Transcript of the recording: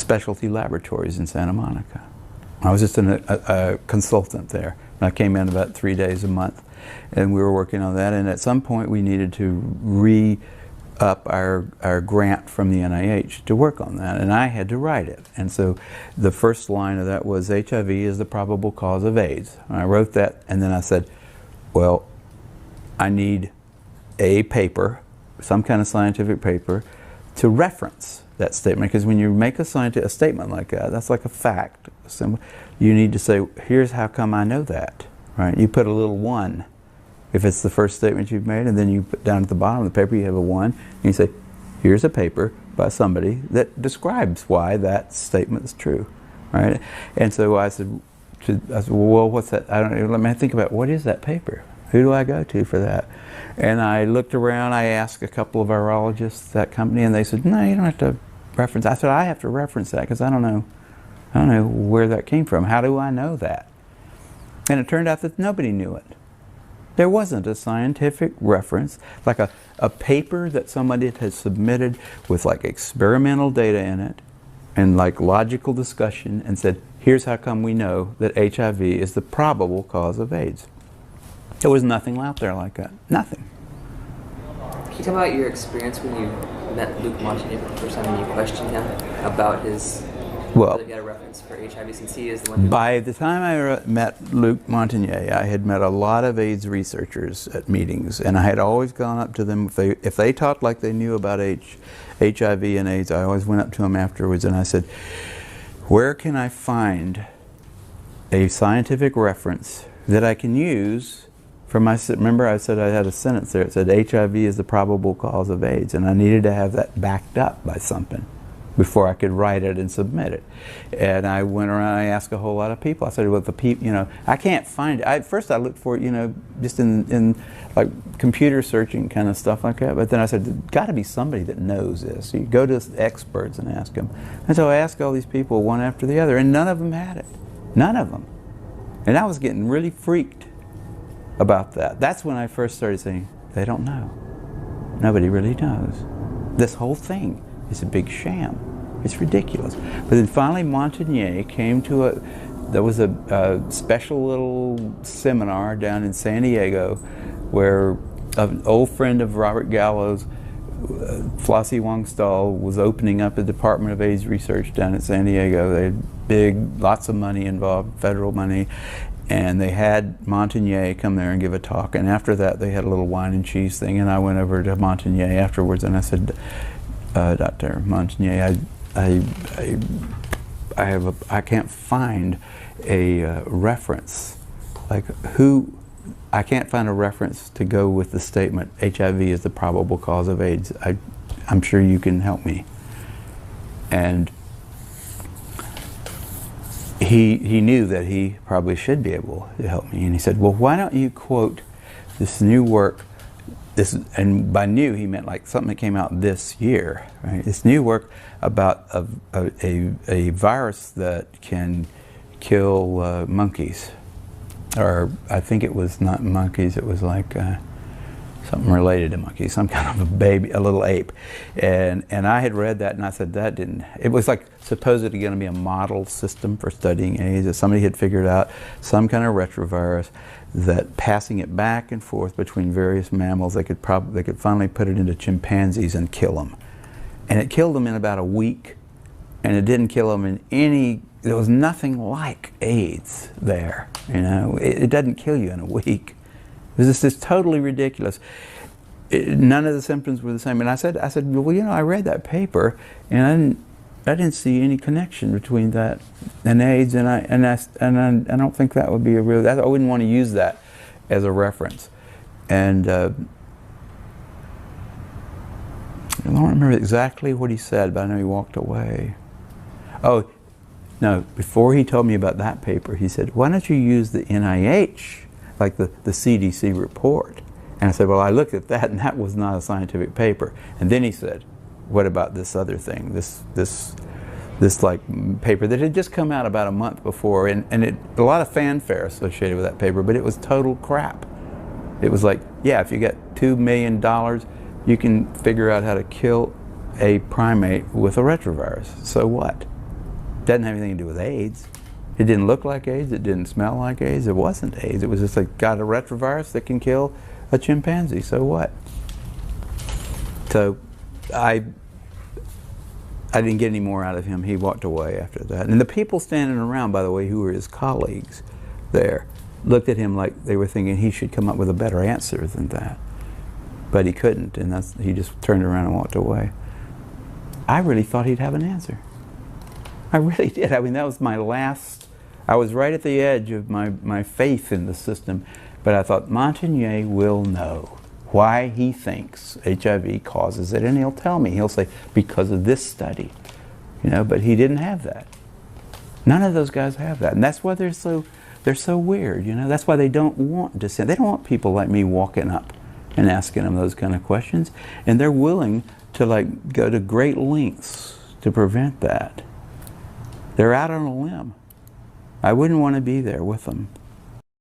specialty laboratories in Santa Monica. I was just a consultant there. I came in about 3 days a month, and we were working on that. And at some point, we needed to re-up our grant from the NIH to work on that, and I had to write it. And so, the first line of that was HIV is the probable cause of AIDS. And I wrote that, and then I said, well, I need a paper, some kind of scientific paper, to reference that statement, because when you make a statement like that, that's like a fact. You need to say, here's how come I know that, right? You put a little 1 if it's the first statement you've made, and then you put down at the bottom of the paper you have a 1, and you say, here's a paper by somebody that describes why that statement is true, right? And so I said, well, what's that? I don't know. Let me think about, what is that paper? Who do I go to for that? And I looked around, I asked a couple of virologists at that company, and they said, no, you don't have to reference. I said, I have to reference that because I don't know where that came from. How do I know that? And it turned out that nobody knew it. There wasn't a scientific reference, like a paper that somebody had submitted with like experimental data in it and like logical discussion and said, here's how come we know that HIV is the probable cause of AIDS. There was nothing out there like that. Nothing. Can you talk about your experience when you met Luc Montagnier for the first time and you questioned him about his, whether he had a reference for HIV, since he is the one who... By the time I met Luc Montagnier, I had met a lot of AIDS researchers at meetings, and I had always gone up to them, if they talked like they knew about HIV and AIDS, I always went up to them afterwards and I said, where can I find a scientific reference that I can use for my, remember I said I had a sentence there, it said HIV is the probable cause of AIDS, and I needed to have that backed up by something before I could write it and submit it. And I went around, I asked a whole lot of people. I said, well, the people, I can't find it. At first I looked for it, just in like computer searching kind of stuff like that. But then I said, there's got to be somebody that knows this. So you go to experts and ask them. And so I asked all these people one after the other, and none of them had it. None of them. And I was getting really freaked about that. That's when I first started saying, they don't know. Nobody really knows. This whole thing is a big sham. It's ridiculous. But then finally Montagnier came to there was a special little seminar down in San Diego where an old friend of Robert Gallo's, Flossie Wongstall, was opening up a Department of AIDS Research down at San Diego. They had lots of money involved, federal money, and they had Montagnier come there and give a talk. And after that, they had a little wine and cheese thing, and I went over to Montagnier afterwards, and I said, Dr. Montagnier, I can't find a reference. I can't find a reference to go with the statement HIV is the probable cause of AIDS. I'm sure you can help me. And he knew that he probably should be able to help me. And he said, well, why don't you quote this new work, and by new he meant like something that came out this year, right? This new work about a virus that can kill monkeys. Or I think it was not monkeys, it was like something related to monkeys, some kind of a little ape. And I had read that and I said it was like supposedly going to be a model system for studying AIDS, that somebody had figured out some kind of retrovirus that passing it back and forth between various mammals, they could finally put it into chimpanzees and kill them. And it killed them in about a week, and it didn't kill them there was nothing like AIDS there, It doesn't kill you in a week. It was just totally ridiculous. None of the symptoms were the same. And I said, well, I read that paper, and I didn't see any connection between that and AIDS, and I don't think that would be a real. I wouldn't want to use that as a reference. And I don't remember exactly what he said, but I know he walked away. Oh. No, before he told me about that paper, he said, why don't you use the NIH, like the CDC report? And I said, well, I looked at that, and that was not a scientific paper. And then he said, what about this other thing, this like paper that had just come out about a month before, and a lot of fanfare associated with that paper, but it was total crap. It was like, yeah, if you get $2 million, you can figure out how to kill a primate with a retrovirus. So what? Doesn't have anything to do with AIDS. It didn't look like AIDS. It didn't smell like AIDS. It wasn't AIDS. It was just like got a retrovirus that can kill a chimpanzee. So what? So I didn't get any more out of him. He walked away after that. And the people standing around, by the way, who were his colleagues there, looked at him like they were thinking he should come up with a better answer than that. But he couldn't, and he just turned around and walked away. I really thought he'd have an answer. I really did. I mean, that was my last, I was right at the edge of my faith in the system, but I thought Montagnier will know why he thinks HIV causes it, and he'll tell me. He'll say, because of this study. You know, but he didn't have that. None of those guys have that, and that's why they're so weird, you know. That's why they don't want dissent. They don't want people like me walking up and asking them those kind of questions, and they're willing to like go to great lengths to prevent that. They're out on a limb. I wouldn't want to be there with them.